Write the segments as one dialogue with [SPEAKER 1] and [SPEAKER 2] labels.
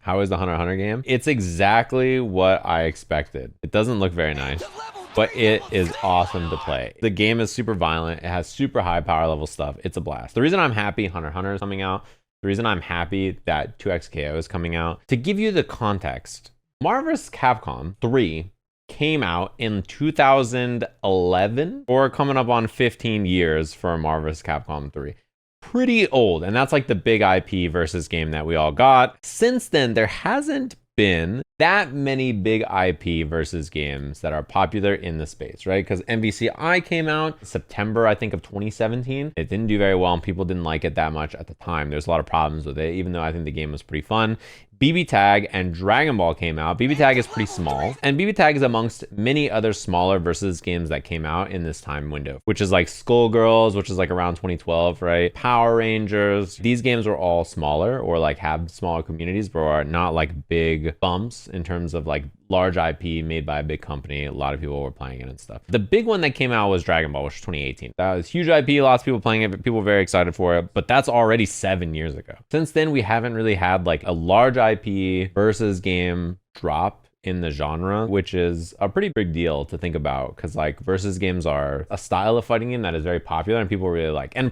[SPEAKER 1] How is the Hunter x Hunter game? It's exactly what I expected. It doesn't look very nice, but it is awesome to play. The game is super violent. It has super high power level stuff. It's a blast. The reason I'm happy Hunter x Hunter is coming out, the reason I'm happy that 2XKO is coming out, to give you the context, Marvel vs. Capcom 3 came out in 2011, or coming up on 15 years for Marvel vs. Capcom 3. Pretty old, and that's like the big IP versus game that we all got. Since then, there hasn't been that many big IP versus games that are popular in the space, right? Because MVCI came out September, I think, of 2017. It didn't do very well, and people didn't like it that much at the time. There's a lot of problems with it, even though I think the game was pretty fun. BB Tag and Dragon Ball came out. BB Tag is pretty small, and BB Tag is amongst many other smaller versus games that came out in this time window, which is like Skullgirls, which is like around 2012, right? Power Rangers. These games were all smaller, or like have smaller communities, but are not like big bumps in terms of like large IP made by a big company. A lot of people were playing it and stuff. The big one that came out was Dragon Ball, which was 2018. That was huge IP, lots of people playing it, people were very excited for it, but that's already 7 years ago. Since then, we haven't really had like a large IP versus game drop in the genre, which is a pretty big deal to think about, because like versus games are a style of fighting game that is very popular and people really like. And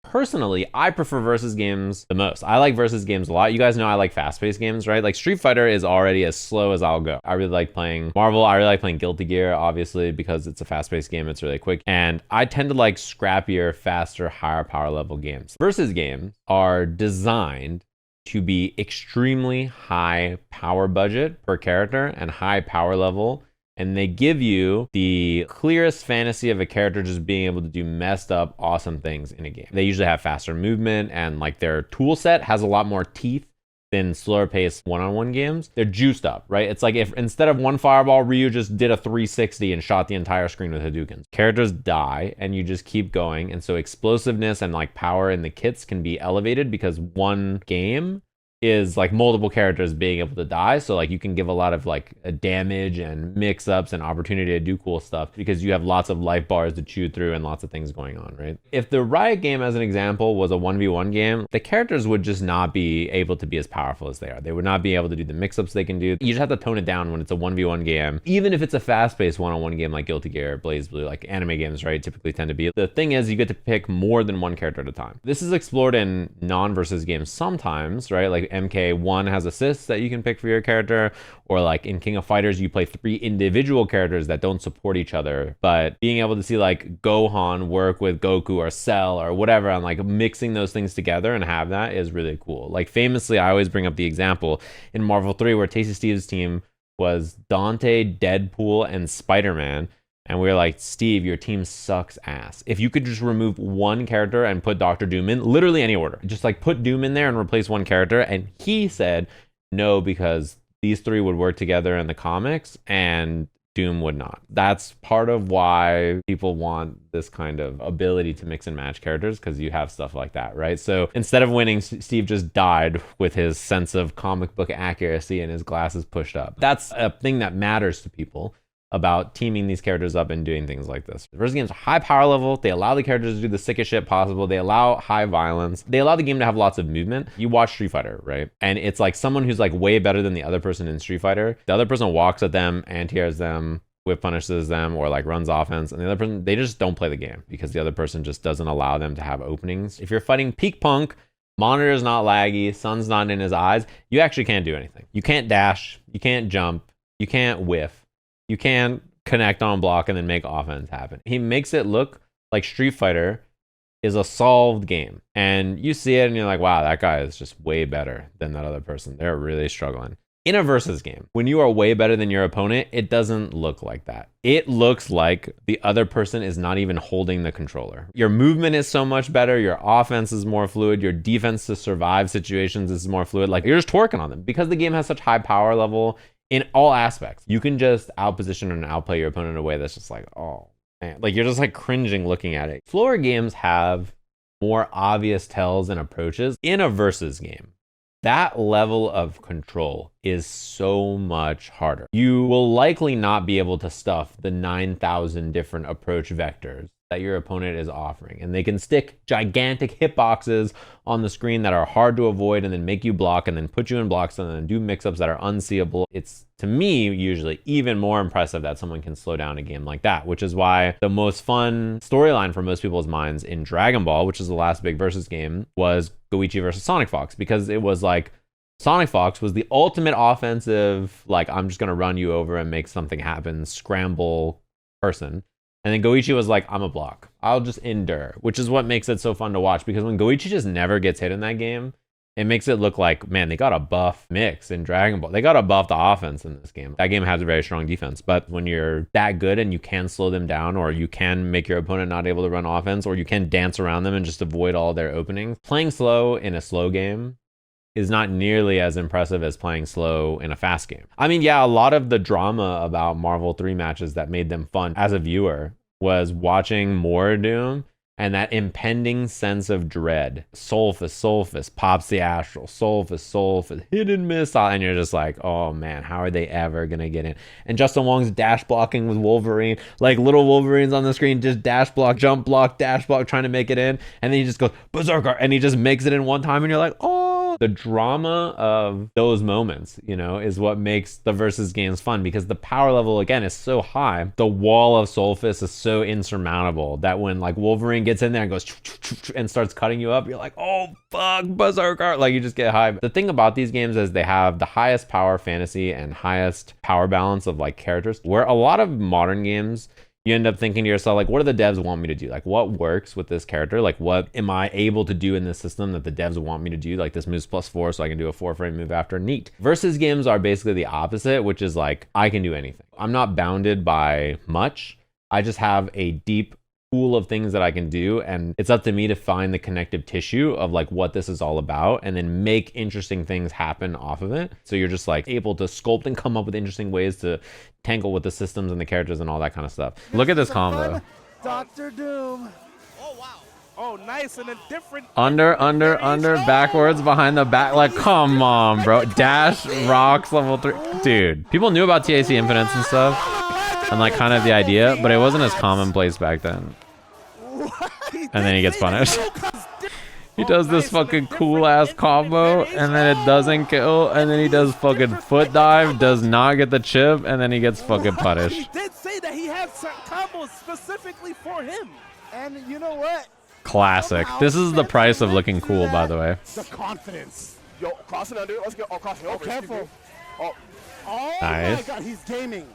[SPEAKER 1] personally, I prefer versus games the most. I like versus games a lot. You guys know I like fast-paced games, right? Like Street Fighter is already as slow as I'll go. I really like playing Marvel. I really like playing Guilty Gear, obviously, because it's a fast-paced game. It's really quick. And I tend to like scrappier, faster, higher power level games. Versus games are designed to be extremely high power budget per character and high power level. And they give you the clearest fantasy of a character just being able to do messed up, awesome things in a game. They usually have faster movement, and like their tool set has a lot more teeth than slower paced one-on-one games. They're juiced up, right? It's like if instead of one fireball, Ryu just did a 360 and shot the entire screen with Hadoukens. Characters die and you just keep going. And so explosiveness and like power in the kits can be elevated because one game is like multiple characters being able to die. So like you can give a lot of like damage and mix-ups and opportunity to do cool stuff because you have lots of life bars to chew through and lots of things going on, right? If the Riot game, as an example, was a 1v1 game, the characters would just not be able to be as powerful as they are. They would not be able to do the mix-ups they can do. You just have to tone it down when it's a 1v1 game. Even if it's a fast-paced one-on-one game like Guilty Gear, BlazBlue, like anime games, right, typically tend to be. The thing is, you get to pick more than one character at a time. This is explored in non-versus games sometimes, right? Like MK1 has assists that you can pick for your character, or like in King of Fighters, you play 3 individual characters that don't support each other, but being able to see like Gohan work with Goku or Cell or whatever, and like mixing those things together and have that is really cool. Like famously, I always bring up the example in Marvel 3 where Tasty Steve's team was Dante, Deadpool, and Spider-Man. And we were like, Steve, your team sucks ass. If you could just remove one character and put Dr. Doom in, literally any order, just like put Doom in there and replace one character. And he said no, because these 3 would work together in the comics and Doom would not. That's part of why people want this kind of ability to mix and match characters, because you have stuff like that, right? So instead of winning, Steve just died with his sense of comic book accuracy and his glasses pushed up. That's a thing that matters to people about teaming these characters up and doing things like this. Versus games are high power level. They allow the characters to do the sickest shit possible. They allow high violence. They allow the game to have lots of movement. You watch Street Fighter, right? And it's like someone who's like way better than the other person in Street Fighter. The other person walks at them, anti-airs them, whip punishes them, or like runs offense. And the other person, they just don't play the game because the other person just doesn't allow them to have openings. If you're fighting peak punk, monitor's not laggy, sun's not in his eyes, you actually can't do anything. You can't dash, you can't jump, you can't whiff. You can't connect on block and then make offense happen. He makes it look like Street Fighter is a solved game. And you see it and you're like, wow, that guy is just way better than that other person. They're really struggling. In a versus game, when you are way better than your opponent, it doesn't look like that. It looks like the other person is not even holding the controller. Your movement is so much better. Your offense is more fluid. Your defense to survive situations is more fluid. Like you're just twerking on them because the game has such high power level in all aspects. You can just outposition and outplay your opponent in a way that's just like, oh man, like you're just like cringing looking at it. Slower games have more obvious tells and approaches. In a versus game, that level of control is so much harder. You will likely not be able to stuff the 9,000 different approach vectors that your opponent is offering. And they can stick gigantic hitboxes on the screen that are hard to avoid and then make you block and then put you in blocks and then do mix-ups that are unseeable. It's, to me, usually even more impressive that someone can slow down a game like that, which is why the most fun storyline for most people's minds in Dragon Ball, which is the last big versus game, was Goichi versus Sonic Fox, because it was like Sonic Fox was the ultimate offensive, like, I'm just going to run you over and make something happen, scramble person. And then Goichi was like, I'm a block. I'll just endure, which is what makes it so fun to watch, because when Goichi just never gets hit in that game, it makes it look like, man, they got a buff mix in Dragon Ball. They got to buff the offense in this game. That game has a very strong defense, but when you're that good and you can slow them down, or you can make your opponent not able to run offense, or you can dance around them and just avoid all their openings, playing slow in a slow game is not nearly as impressive as playing slow in a fast game. I mean, yeah, a lot of the drama about Marvel 3 matches that made them fun as a viewer was watching Doom and that impending sense of dread. Sulfus, pops the astral, Sulfus, hidden missile, and you're just like, oh man, how are they ever gonna get in? And Justin Wong's dash blocking with Wolverine, like little Wolverines on the screen, just dash block, jump block, dash block, trying to make it in, and then he just goes berserker, and he just makes it in one time, and you're like, oh. The drama of those moments, you know, is what makes the versus games fun, because the power level, again, is so high. The wall of Sulfus is so insurmountable that when like Wolverine gets in there and goes and starts cutting you up, you're like, oh fuck, berserker, like you just get high. The thing about these games is they have the highest power fantasy and highest power balance of like characters, where a lot of modern games, you end up thinking to yourself, like, what do the devs want me to do? Like, what works with this character? Like, what am I able to do in this system that the devs want me to do? Like, this moves +4, so I can do a 4-frame move after. Neat. Versus games are basically the opposite, which is like, I can do anything. I'm not bounded by much. I just have a deep pool of things that I can do, and it's up to me to find the connective tissue of like what this is all about and then make interesting things happen off of it. So you're just like able to sculpt and come up with interesting ways to tangle with the systems and the characters and all that kind of stuff. Look at this combo.
[SPEAKER 2] Dr. Doom. Oh wow. Oh, nice, and a different
[SPEAKER 1] under, backwards, behind the back. Like, come on, bro. Dash, rocks, level 3. Dude, people knew about TAC infinites and stuff, and like kind of the idea, but it wasn't as commonplace back then. And then he gets punished. He does this fucking cool ass combo, and then it doesn't kill, and then he does fucking foot dive, does not get the chip, and then he gets fucking punished.
[SPEAKER 2] He did say that he had some combos specifically for him. And you know what?
[SPEAKER 1] Classic. This is the price of looking cool, by the way.
[SPEAKER 2] The confidence. Yo, cross it under. Let's go. Oh, cross it over. Careful. Oh
[SPEAKER 1] nice.
[SPEAKER 2] My God, he's gaming.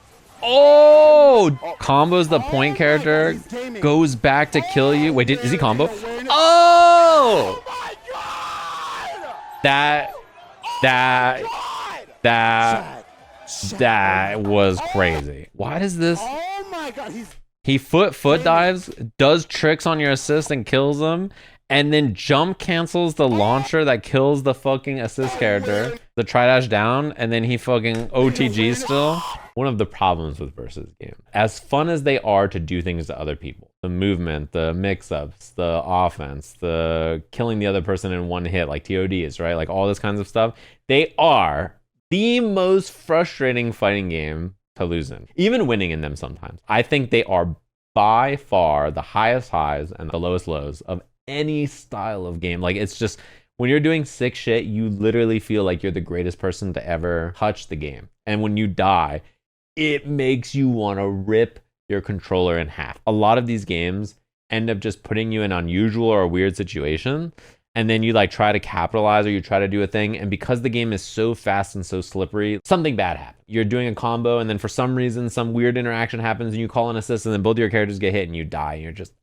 [SPEAKER 1] Oh! Combos the point character, goes back to kill you. Wait, is he combo? Oh! That was crazy. Why does this?
[SPEAKER 2] Oh my God,
[SPEAKER 1] he foot dives, does tricks on your assist and kills them, and then jump cancels the launcher that kills the fucking assist character. The tri-dash down, and then he fucking OTG still. One of the problems with versus games, as fun as they are to do things to other people, the movement, the mix-ups, the offense, the killing the other person in one hit, like TODs, right? Like all this kinds of stuff, they are the most frustrating fighting game to lose in, even winning in them sometimes. I think they are by far the highest highs and the lowest lows of any style of game. Like, it's just, when you're doing sick shit, you literally feel like you're the greatest person to ever touch the game. And when you die, it makes you want to rip your controller in half. A lot of these games end up just putting you in an unusual or a weird situation, and then you like try to capitalize or you try to do a thing, and because the game is so fast and so slippery, something bad happens. You're doing a combo, and then for some reason some weird interaction happens and you call an assist, and then both of your characters get hit and you die, and you're just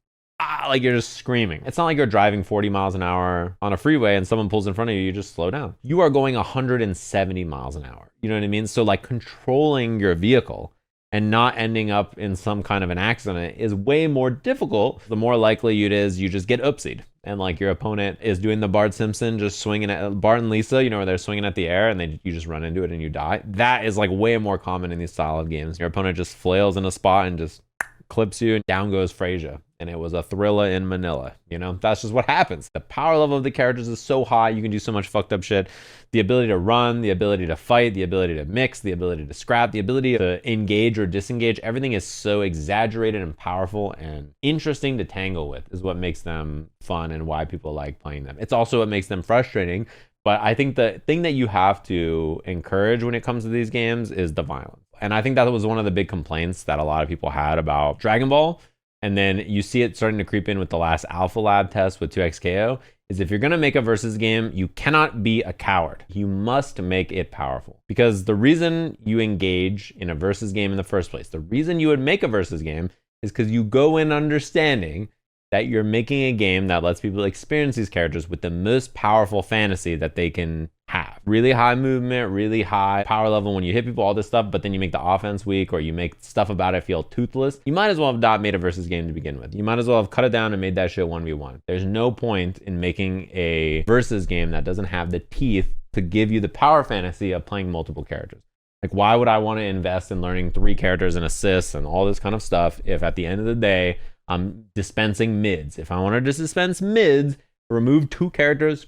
[SPEAKER 1] like you're just screaming. It's not like you're driving 40 miles an hour on a freeway and someone pulls in front of you, you just slow down. You are going 170 miles an hour. You know what I mean? So like controlling your vehicle and not ending up in some kind of an accident is way more difficult. The more likely it is you just get oopsied. And like your opponent is doing the Bart Simpson, just swinging at Bart and Lisa, you know, where they're swinging at the air and then you just run into it and you die. That is like way more common in these style of games. Your opponent just flails in a spot and just clips you, and down goes Frasier. and it was a thriller in Manila. You know, that's just what happens. The power level of the characters is so high, you can do so much fucked up shit. The ability to run, the ability to fight, the ability to mix, the ability to scrap, the ability to engage or disengage, everything is so exaggerated and powerful and interesting to tangle with is what makes them fun and why people like playing them. It's also what makes them frustrating. But I think the thing that you have to encourage when it comes to these games is the violence. And I think that was one of the big complaints that a lot of people had about Dragon Ball. And then you see it starting to creep in with the last Alpha Lab test with 2XKO, is if you're going to make a versus game, you cannot be a coward. You must make it powerful. Because the reason you engage in a versus game in the first place, the reason you would make a versus game is because you go in understanding that you're making a game that lets people experience these characters with the most powerful fantasy that they can have. Really high movement, really high power level when you hit people, all this stuff, but then you make the offense weak or you make stuff about it feel toothless. You might as well have not made a versus game to begin with. You might as well have cut it down and made that shit 1v1. There's no point in making a versus game that doesn't have the teeth to give you the power fantasy of playing multiple characters. Like, why would I want to invest in learning 3 characters and assists and all this kind of stuff if at the end of the day, I'm dispensing mids? If I wanted to dispense mids, remove 2 characters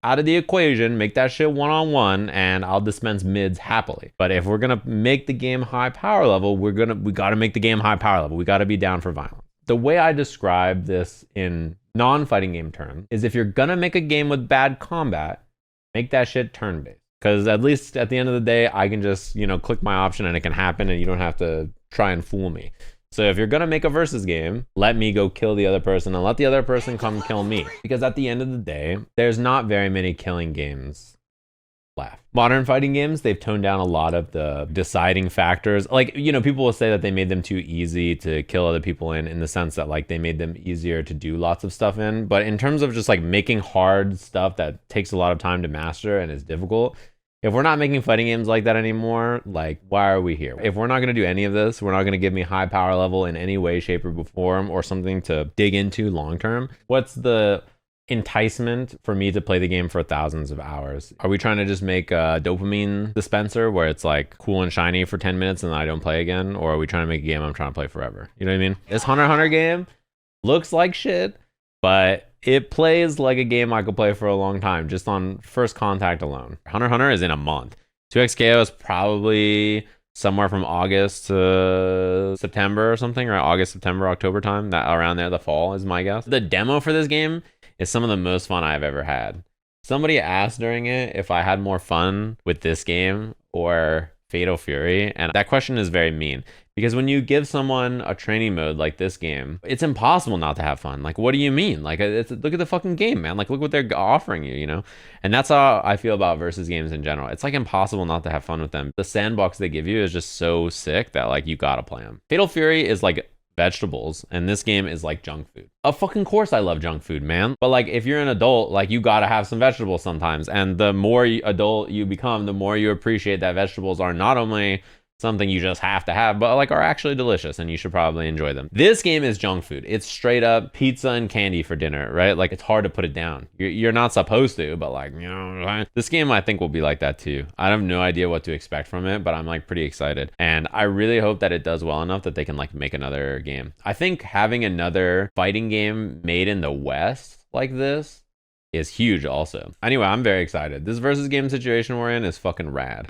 [SPEAKER 1] out of the equation, make that shit one-on-one, and I'll dispense mids happily. But if we're gonna make the game high power level, we gotta make the game high power level. We gotta be down for violence. The way I describe this in non-fighting game terms is if you're gonna make a game with bad combat, make that shit turn-based. Because at least at the end of the day, I can just, click my option and it can happen and you don't have to try and fool me. So if you're gonna make a versus game, let me go kill the other person and let the other person come kill me. Because at the end of the day, there's not very many killing games left. Modern fighting games, they've toned down a lot of the deciding factors. Like, people will say that they made them too easy to kill other people in the sense that like they made them easier to do lots of stuff in. But in terms of just like making hard stuff that takes a lot of time to master and is difficult, if we're not making fighting games like that anymore, like, why are we here? If we're not going to do any of this, we're not going to give me high power level in any way, shape, or form, or something to dig into long term, what's the enticement for me to play the game for thousands of hours? Are we trying to just make a dopamine dispenser where it's like cool and shiny for 10 minutes and then I don't play again? Or are we trying to make a game I'm trying to play forever? You know what I mean? This Hunter x Hunter game looks like shit, but it plays like a game I could play for a long time, just on first contact alone. Hunter x Hunter is in a month. 2XKO is probably somewhere from August to September or something, right? August, September, October time, that around there, the fall is my guess. The demo for this game is some of the most fun I've ever had. Somebody asked during it if I had more fun with this game or Fatal Fury, and that question is very mean. Because when you give someone a training mode like this game, it's impossible not to have fun. Like, what do you mean? Like, look at the fucking game, man. Like, look what they're offering you, And that's how I feel about versus games in general. It's like impossible not to have fun with them. The sandbox they give you is just so sick that like you gotta play them. Fatal Fury is like vegetables, and this game is like junk food. Of fucking course I love junk food, man. But like, if you're an adult, like you gotta have some vegetables sometimes. And the more adult you become, the more you appreciate that vegetables are not only something you just have to have, but like are actually delicious and you should probably enjoy them. This game is junk food. It's straight up pizza and candy for dinner, right? Like, it's hard to put it down. You're not supposed to, but like, this game I think will be like that too. I have no idea what to expect from it, but I'm like pretty excited. And I really hope that it does well enough that they can like make another game. I think having another fighting game made in the West like this is huge also. Anyway, I'm very excited. This versus game situation we're in is fucking rad.